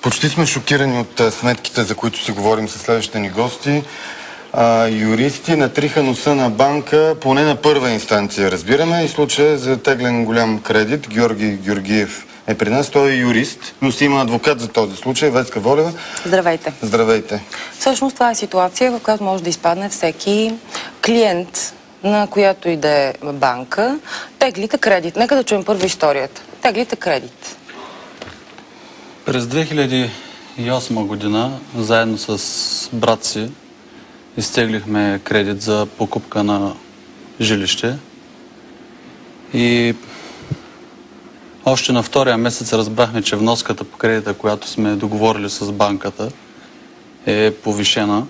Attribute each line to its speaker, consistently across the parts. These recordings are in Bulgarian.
Speaker 1: Почти сме шокирани от сметките, за които си говорим със следващите ни гости. Юристи натриха носа на банка, поне на първа инстанция, разбираме, и случая за теглен голям кредит. Георги Георгиев е при нас, той е юрист, но си има адвокат за този случай, Веска Волева.
Speaker 2: Здравейте.
Speaker 1: Здравейте.
Speaker 2: Всъщност това е ситуация, в която може да изпадне всеки клиент на която и да е банка. Теглите кредит. Нека да чуем първо историята. Теглите кредит.
Speaker 3: През 2008 година, заедно с брат си, изтеглихме кредит за покупка на жилище. И още на втория месец разбрахме, че вноската по кредита, която сме договорили с банката, е повишена.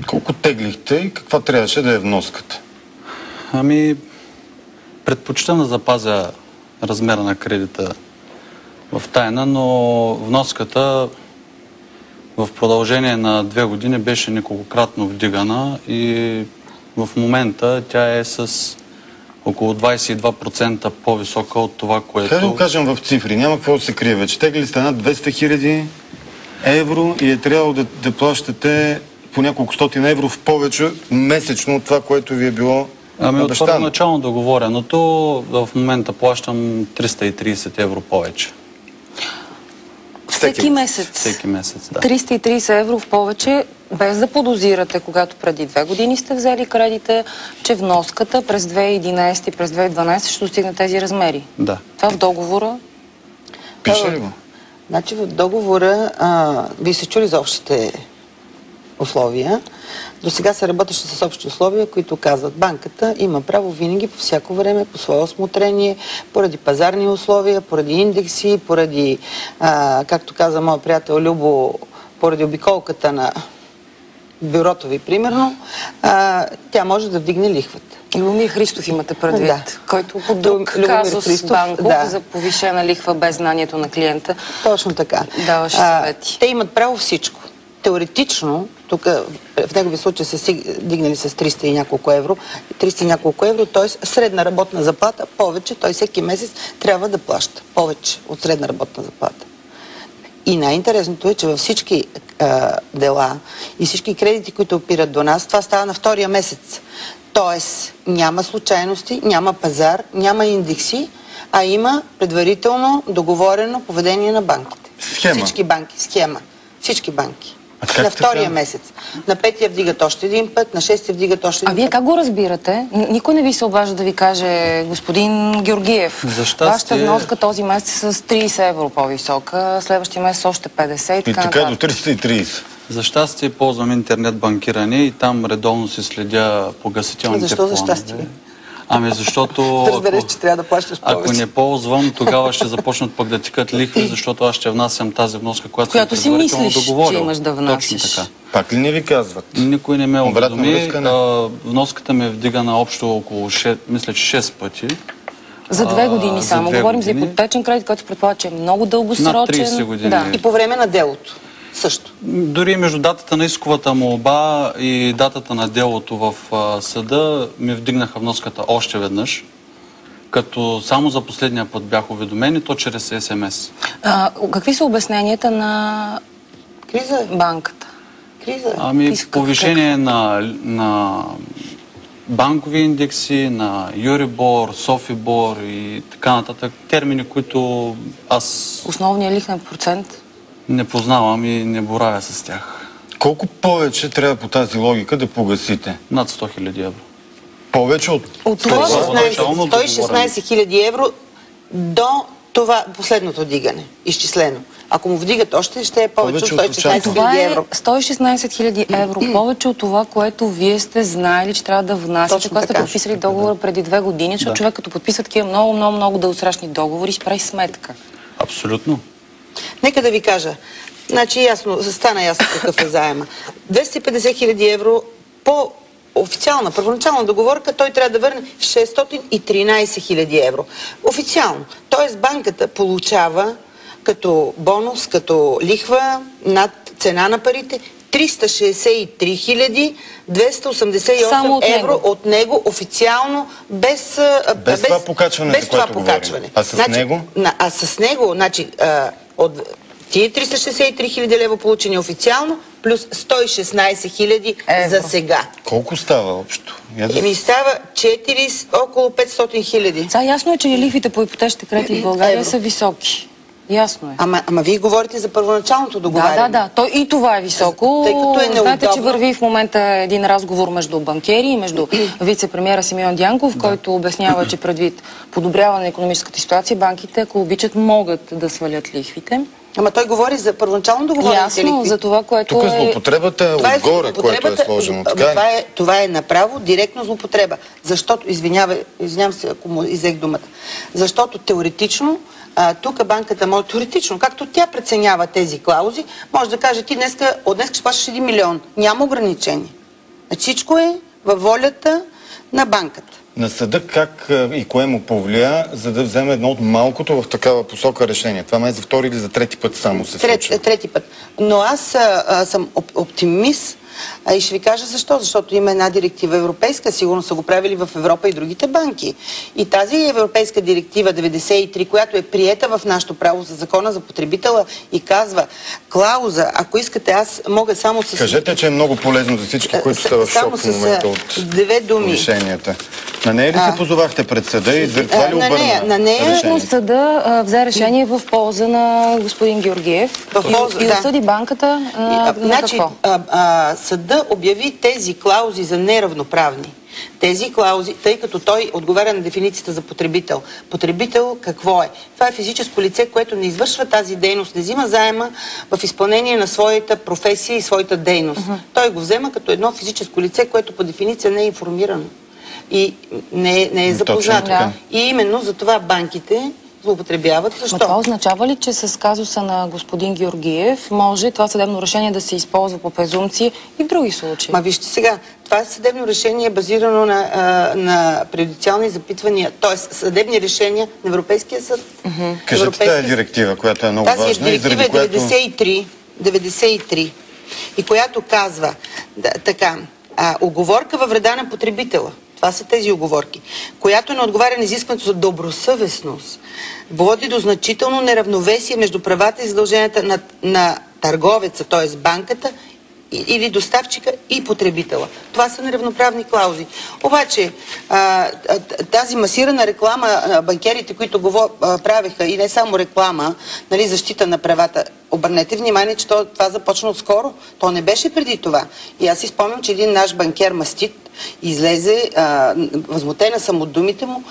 Speaker 1: Колко теглихте и каква трябваше да е вноската?
Speaker 3: Ами, предпочитам да запазя размера на кредита в тайна, но вноската в продължение на 2 години беше неколкократно вдигана и в момента тя е с около 22% по-висока от това, което...
Speaker 1: Как да го кажем в цифри? Няма какво да се крие вече. Тегли сте над 200 000 евро и е трябвало да плащате по няколко стотин евро в повече месечно от това, което ви е било
Speaker 3: Ами от
Speaker 1: обещано.
Speaker 3: първоначално договореното в момента плащам 330 евро повече.
Speaker 2: Всеки месец.
Speaker 3: Всеки месец, да.
Speaker 2: 330 евро в повече, без да подозирате, когато преди 2 години сте взели кредита, че вноската през 2011 и през 2012 ще достигне тези размери.
Speaker 3: Да.
Speaker 2: Това в договора...
Speaker 1: Пише ли го?
Speaker 4: Значи в договора, вие се чули за общите условия. До сега се работеше с общи условия, които казват, банката има право винаги по всяко време, по свое осмотрение, поради пазарни условия, поради индекси, поради, както каза моят приятел Любо, поради обиколката на бюрото ви, примерно, тя може да вдигне лихвата.
Speaker 2: Любомир Христов имате предвид,
Speaker 4: Да.
Speaker 2: който по друг казус банков за повишена лихва без знанието на клиента.
Speaker 4: Точно така.
Speaker 2: Даваше съвети.
Speaker 4: Те имат право всичко. Теоретично, тук в негови случай са дигнали с 300 и няколко евро, 300 и няколко евро, т.е. средна работна заплата повече, той всеки месец трябва да плаща повече от средна работна заплата. И най-интересното е, че във всички дела и всички кредити, които опират до нас, това става на втория месец. Тоест няма случайности, няма пазар, няма индекси, а има предварително договорено поведение на банките.
Speaker 1: Схема.
Speaker 4: Всички банки, схема. Всички банки. На втория месец. На 5-я вдигат още един път, на 6-я вдигат още един път.
Speaker 2: А вие как го разбирате? Никой не ви се обажда да ви каже, господин Георгиев, вашата вноска този месец с 30 евро по-висока, следващия месец още 50 и така
Speaker 1: И така до 330.
Speaker 3: За щастие ползвам интернет банкиране и там редовно си следя погасителните
Speaker 4: Защо
Speaker 3: планове.
Speaker 4: за щастие?
Speaker 3: Ами защото...
Speaker 4: Разбереш, че трябва да плащаш повече.
Speaker 3: Ако не ползвам, тогава ще започнат пък да тикат лихви, защото аз ще внасям тази вноска, която
Speaker 2: си мислиш, че имаш да внасиш.
Speaker 3: Точно така.
Speaker 1: Пак ли не ви казват?
Speaker 3: Никой не ме уведоми.
Speaker 1: връзка не.
Speaker 3: Вноската ми е вдигана общо около 6, мисля, че 6 пъти.
Speaker 2: За 2 години само. Говорим за ипотечен кредит, който се предполага, че е много дългосрочен.
Speaker 3: Над 30 години.
Speaker 2: Да.
Speaker 4: И по време на делото. Също.
Speaker 3: Дори между датата на исковата молба и датата на делото в съда ми вдигнаха вноската още веднъж, като само за последния път бях уведомени, то чрез СМС.
Speaker 2: Какви са обясненията на
Speaker 4: Криза.
Speaker 2: банката?
Speaker 4: Криза.
Speaker 3: Ами повишение на банкови индекси, на Юрибор, Софибор и така нататък. Термини, които аз
Speaker 2: Основният лихвен процент?
Speaker 3: не познавам и не боравя с тях.
Speaker 1: Колко повече трябва по тази логика да погасите?
Speaker 3: Над 100 000 евро.
Speaker 1: Повече от
Speaker 4: 116 хиляди евро до това последното дигане, изчислено. Ако му вдигат още, ще е повече от 116 хиляди евро.
Speaker 2: 116 хиляди евро. Повече от това, което вие сте знаели, че трябва да внасяте, когато сте подписали договора преди 2 години, защото човек като подписва такива много дългосрочни договори, си прави сметка.
Speaker 3: Абсолютно.
Speaker 4: Нека да ви кажа. Значи стана ясно какъв е заема. 250 хиляди евро по официална, първоначална договорка, той трябва да върне 613 хиляди евро. Официално. Тоест банката получава като бонус, като лихва над цена на парите 363 288 евро от него официално без
Speaker 1: това покачване,
Speaker 4: без това покачване.
Speaker 1: А с него?
Speaker 4: А с него, значи, Тие 363 хиляди лева получени официално, плюс 116 хиляди за сега.
Speaker 1: Колко става общо?
Speaker 4: Става около 500 хиляди.
Speaker 2: Сега ясно е, че лихвите по ипотечните кредити в България са високи. Ясно е.
Speaker 4: Ама вие говорите за първоначалното договаряне.
Speaker 2: Да. И това е високо.
Speaker 4: Тъй като е неудобно.
Speaker 2: Знаете, че върви в момента един разговор между банкери и между вице-премиера Симеон Дянков, който обяснява, че предвид подобряване на икономическата ситуация, банките, ако обичат, могат да свалят лихвите.
Speaker 4: Ама той говори за първоначално договорените лихви.
Speaker 2: Ясно, за това, което
Speaker 1: тук злоупотребата е отгоре, което е сложено.
Speaker 4: Това е направо директно злоупотреба. Защото, извинявам се, ако му изех думата, защото теоретично тук банката може, теоретично, както тя преценява тези клаузи, може да каже, ти от днес ще плащаш 1 милион. Няма ограничение. Всичко е във волята на банката.
Speaker 1: На съда как и кое му повлия, за да вземе едно от малкото в такава посока решение? Това май за втори или за трети път само се случва?
Speaker 4: Трети път. Но аз съм оптимист и ще ви кажа защо. Защото има една директива европейска, сигурно са го правили в Европа и другите банки. И тази европейска директива 93, която е приета в нашето право за закона за потребителя и казва клауза, ако искате, аз мога само с...
Speaker 1: Кажете, че е много полезно за всички, които са в шок в момента от повишенията. На нея ли се позовахте пред съда и за това ли обърна решението?
Speaker 2: Съда взе решение в полза на господин Георгиев и осъди банката на какво?
Speaker 4: Съда обяви тези клаузи за неравноправни. Тези клаузи, тъй като той отговаря на дефиницията за потребител. Потребител какво е? Това е физическо лице, което не извършва тази дейност, не взима заема в изпълнение на своята професия и своята дейност. Той го взема като едно физическо лице, което по дефиниция не е информирано и не е запознато. И именно за това банките злоупотребяват. Защо?
Speaker 2: Но това означава ли, че с казуса на господин Георгиев може това съдебно решение да се използва по презумпция и в други случаи?
Speaker 4: Вижте сега, това съдебно решение е базирано на преюдициални запитвания, т.е. съдебни решения на Европейския съд.
Speaker 1: Кажете тази директива, която е много важна.
Speaker 4: Тази директива е 93 и която казва така, уговорка във вреда на потребителя. Това са тези уговорки, която не отговаря на изискването за добросъвестност, води до значително неравновесие между правата и задълженията на търговеца, т.е. банката или доставчика и потребителя. Това са неравноправни клаузи. Обаче тази масирана реклама на банкерите, които правеха и не само реклама, защита на правата, обърнете внимание, че това започна отскоро. То не беше преди това. И аз си спомням, че един наш банкер мастит излезе, възмутена съм от думите му,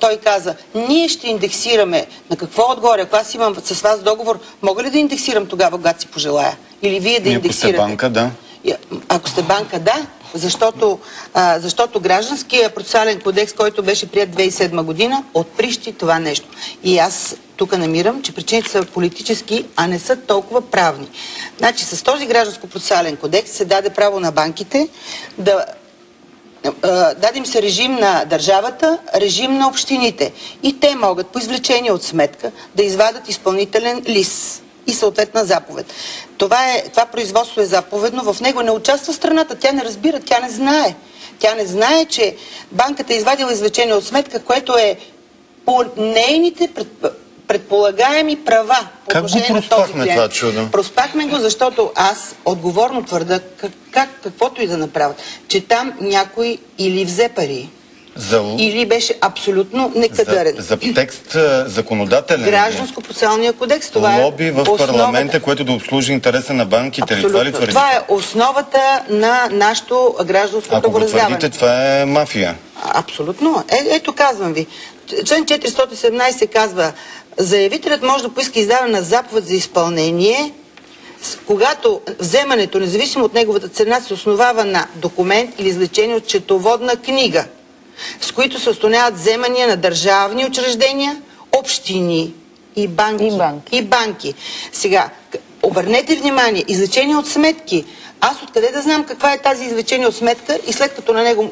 Speaker 4: той каза, ние ще индексираме. На какво отгоре? Ако аз имам с вас договор, мога ли да индексирам тогава, когато си пожелая? Или вие да индексирате?
Speaker 1: Ако сте банка, да.
Speaker 4: Ако сте банка, да. Защото гражданския процесуален кодекс, който беше прият 2007 година, отприщи това нещо. И аз тук намирам, че причините са политически, а не са толкова правни. Значи с този гражданско-процесуален кодекс се даде право на банките даде им се режим на държавата, режим на общините. И те могат по извлечение от сметка да извадят изпълнителен лист и съответна заповед. Това производство е заповедно, в него не участва страната, тя не разбира, тя не знае. Тя не знае, че банката е извадила извлечение от сметка, което е по нейните предполагаеми права.
Speaker 1: Как го проспахме това чудо?
Speaker 4: Проспахме го, защото аз отговорно твърда, каквото и да направят, че там някой или взе пари, или беше абсолютно некадърен.
Speaker 1: За текст законодателен.
Speaker 4: Гражданско-процесуалния кодекс. Това
Speaker 1: лоби в парламента, което да обслужи интереса на банките.
Speaker 4: Абсолютно. Това е основата на нашето гражданско правораздаване.
Speaker 1: Ако го твърдите, това е мафия.
Speaker 4: Абсолютно. Ето казвам ви. Член 417 казва, заявителят може да поиска издаване на заповед за изпълнение, когато вземането, независимо от неговата цена, се основава на документ или извлечение от счетоводна книга, с които се установяват вземания на държавни учреждения, общини и банки. Сега, обърнете внимание, извлечение от сметки. Аз откъде да знам каква е тази извлечение от сметка и след като на него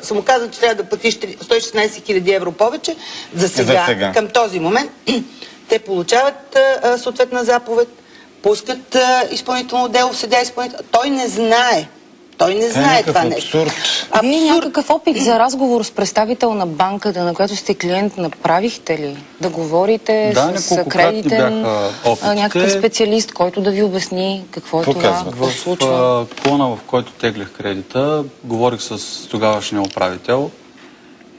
Speaker 4: са му казали, че трябва да платиш 116 000 евро повече, за сега, към този момент, те получават съответна заповед, пускат изпълнително дело в съдия изпълнител. Той не знае. Той не знае това нещо.
Speaker 2: Вие някакъв опит за разговор с представител на банката, на която сте клиент, направихте ли? Да говорите с кредитен някакъв специалист, който да ви обясни какво е това, какво се случва?
Speaker 3: В клона, в който теглих кредита, говорих с тогавашния управител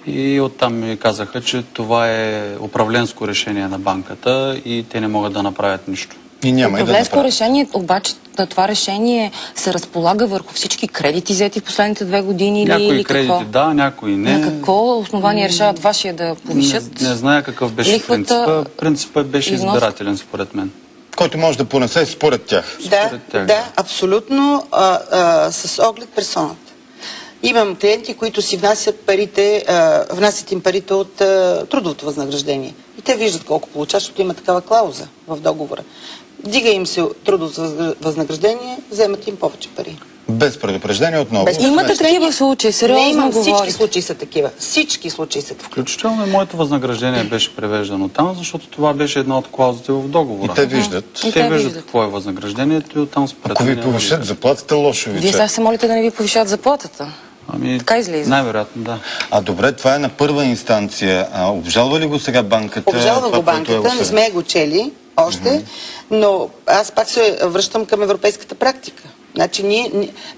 Speaker 3: и оттам ми казаха, че това е управленско решение на банката и те не могат да направят нищо.
Speaker 2: Управленско решение, обаче това решение се разполага върху всички кредити, взети в последните 2 години или
Speaker 3: някои
Speaker 2: какво?
Speaker 3: кредити да, някои не.
Speaker 2: На какво основание решават вашия да повишат?
Speaker 3: Не зная какъв беше принципа. Принципът беше избирателен според мен.
Speaker 1: Който може да понесе според тях.
Speaker 4: Да, абсолютно, с оглед персоната. Имам клиенти, които си внасят им парите от трудовото възнаграждение. И те виждат колко получават, защото има такава клауза в договора. Дига им се трудовото възнаграждение, вземат им повече пари.
Speaker 1: Без предупреждение отново.
Speaker 2: Имате такива случаи, сериозно говорите.
Speaker 4: Всички случаи са такива. Всички случаи са такива.
Speaker 3: Включително и моето възнаграждение беше превеждано там, защото това беше една от клаузите в договора.
Speaker 1: И те виждат.
Speaker 3: Те виждат какво е възнаграждението и оттам според.
Speaker 1: Ако ви повишат заплатата, лошо ви.
Speaker 2: Вие сега се молите да не ви повишат заплатата. Така излиза.
Speaker 3: Най-вероятно, да.
Speaker 1: Добре, това е на първа инстанция. Обжалва ли го сега банката?
Speaker 4: Обжалва го банката, не сме го чели още, но аз пак се връщам към европейската практика. Значи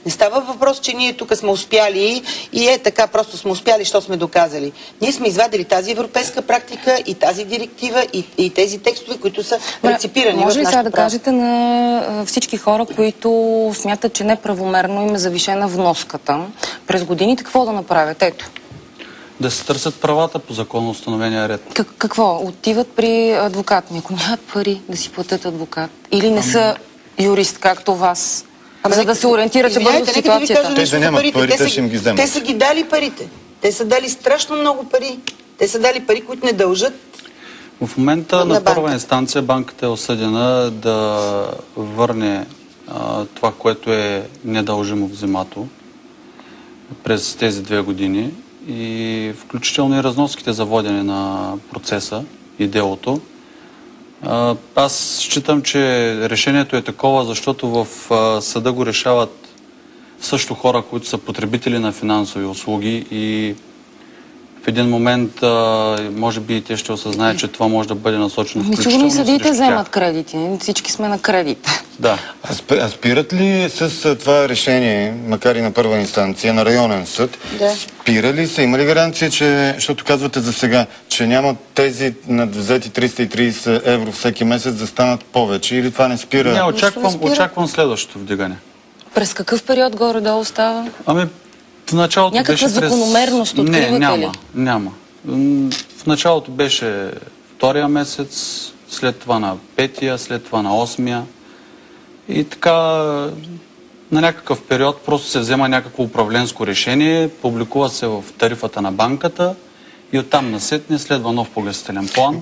Speaker 4: не става въпрос, че ние тук сме успяли и така просто сме успяли, що сме доказали. Ние сме извадили тази европейска практика и тази директива и тези текстове, които са реципирани в нашето право.
Speaker 2: Може ли сега да кажете на всички хора, които смятат, че неправомерно им е завишена вноската през годините, какво да направят? Ето.
Speaker 3: Да се търсят правата по законно установения ред.
Speaker 2: Какво? Отиват при адвокат. Ако нямат пари да си платят адвокат. Или не са юрист, както вас. За да се ориентирате бързо в ситуацията.
Speaker 1: Те да нямат пари, те ще им ги вземат.
Speaker 4: Те са ги дали парите. Те са дали страшно много пари. Те са дали пари, които не дължат.
Speaker 3: В момента на първа инстанция банката е осъдена да върне това, което е недължимо взимато през тези 2 години и включително и разноските за водене на процеса и делото. Аз считам, че решението е такова, защото в съда го решават също хора, които са потребители на финансови услуги и в един момент може би и те ще осъзнаят, че това може да бъде насочено включително
Speaker 2: и съдиите вземат кредити. Всички сме на кредит.
Speaker 3: Да.
Speaker 1: А спират ли с това решение, макар и на първа инстанция, на районен съд, спира ли се? Има ли гаранция, че, защото казвате за сега, че няма тези надвзети 330 евро всеки месец да станат повече или това не спира?
Speaker 3: Не, очаквам следващото вдигане.
Speaker 2: През какъв период горе-долу става?
Speaker 3: В началото
Speaker 2: някаква
Speaker 3: беше
Speaker 2: закономерност откривате ли?
Speaker 3: Няма. В началото беше 2-я месец, след това на 5-я, след това на 8-я. И така на някакъв период просто се взема някакво управленско решение, публикува се в тарифата на банката и оттам насетне следва нов погасителен план,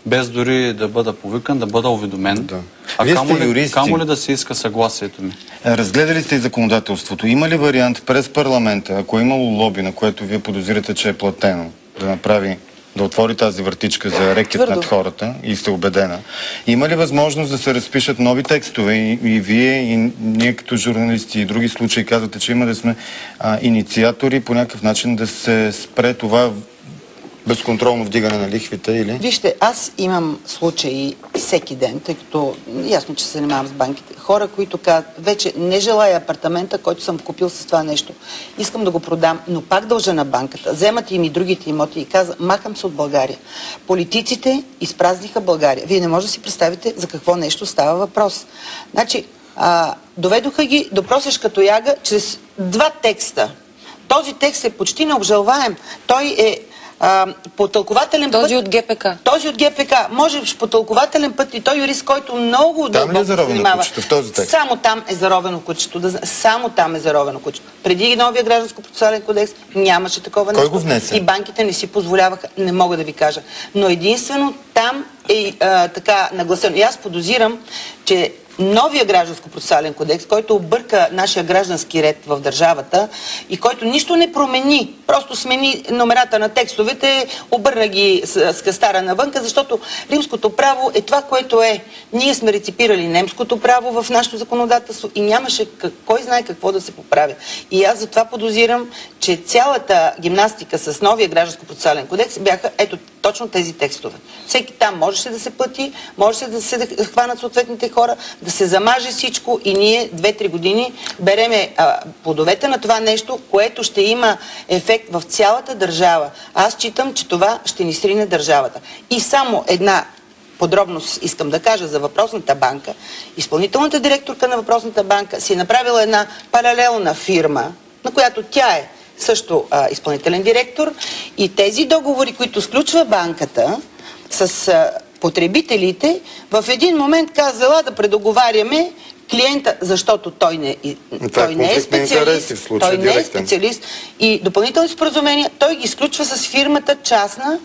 Speaker 3: без дори да бъда повикан, да бъда уведомен. Камо ли да се иска съгласието ми?
Speaker 1: Разгледали сте и законодателството. Има ли вариант през парламента, ако е имало лоби, на което вие подозирате, че е платено, да отвори тази вратичка за рекет над хората и сте убедена. Има ли възможност да се разпишат нови текстове и вие, и ние като журналисти и други случаи казвате, че има да сме инициатори по някакъв начин да се спре това безконтролно вдигане на лихвите или?
Speaker 4: Вижте, аз имам случаи всеки ден, тъй като ясно, че се занимавам с банките. Хора, които казват, вече не желая апартамента, който съм купил с това нещо. Искам да го продам, но пак дължа на банката. Вземат им и другите имоти и казват, махам се от България. Политиците изпразниха България. Вие не може да си представите за какво нещо става въпрос. Значи, доведоха ги до просешка тояга чрез 2 текста. Този текст е почти необжалваем. Той е по тълкователен път...
Speaker 2: Този от ГПК.
Speaker 4: Този от ГПК. Може по тълкователен път и той юрист, който много
Speaker 1: дълбоко се занимава. В този текст?
Speaker 4: Само там е заровено кучето. Само там е заровено кучето. Преди новия гражданско-процесуален кодекс нямаше такова нещо.
Speaker 1: Кой го внесе?
Speaker 4: И банките не си позволяваха, не мога да ви кажа. Но единствено там е така нагласено. И аз подозирам, че новия гражданско-процесуален кодекс, който обърка нашия граждански ред в държавата и който нищо не промени, просто смени номерата на текстовете, обърна ги с кастара навънка, защото римското право е това, което е. Ние сме реципирали немското право в нашето законодателство и нямаше кой знае какво да се поправя. И аз затова подозирам, че цялата гимнастика с новия гражданско-процесуален кодекс бяха ето точно тези текстове. Всеки там можеше да се плати, можеше да се хванат съответните хора, да се замаже всичко и ние 2-3 години береме плодовете на това нещо, което ще има ефект в цялата държава. Аз считам, че това ще ни срине държавата. И само една подробност искам да кажа за въпросната банка. Изпълнителната директорка на въпросната банка си е направила една паралелна фирма, на която тя е също изпълнителен директор, и тези договори, които сключва банката с потребителите, в един момент казала да предоговаряме клиента, защото той не е специалист. Той не е специалист. И допълнителни споразумения той ги изключва с фирмата частна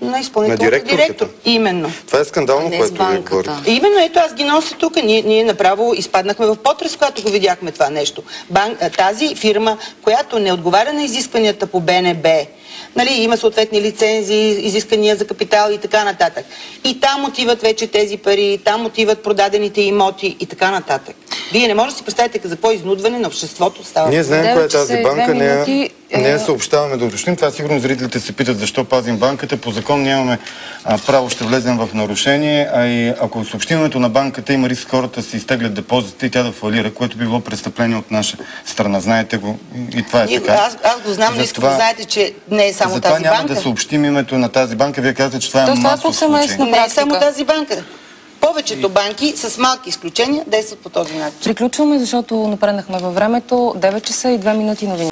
Speaker 4: на изпълнителния директор. Именно.
Speaker 1: Това е скандално, което ви говорите.
Speaker 4: Именно, ето аз ги нося тук. Ние направо изпаднахме в потрес, когато го видяхме това нещо. Тази фирма, която не отговаря на изискванията по БНБ, нали, има съответни лицензии, изискания за капитал и така нататък. И там отиват вече тези пари, там отиват продадените имоти и така нататък. Вие не можете да си представите за какво изнудване на обществото става.
Speaker 1: Ние знаем коя е тази банка, не я съобщаваме да уточним. Това сигурно зрителите се питат защо пазим банката. По закон нямаме право, ще влезем в нарушение, а и ако съобщим името на банката, има риск хората си изтеглят депозитите и тя да фалира, което би било престъпление от наша страна. Знаете го и това е така.
Speaker 4: Аз го знам, но искам да знаете, че не е само тази банка.
Speaker 1: Затова няма да съобщим името на тази банка. Вие казвате, че това е масов случай.
Speaker 4: Не е само тази банка. Повечето банки, с малки изключения, действат по този начин.
Speaker 2: Приключваме, защото напреднахме във времето. 9 часа и 2 минути новини.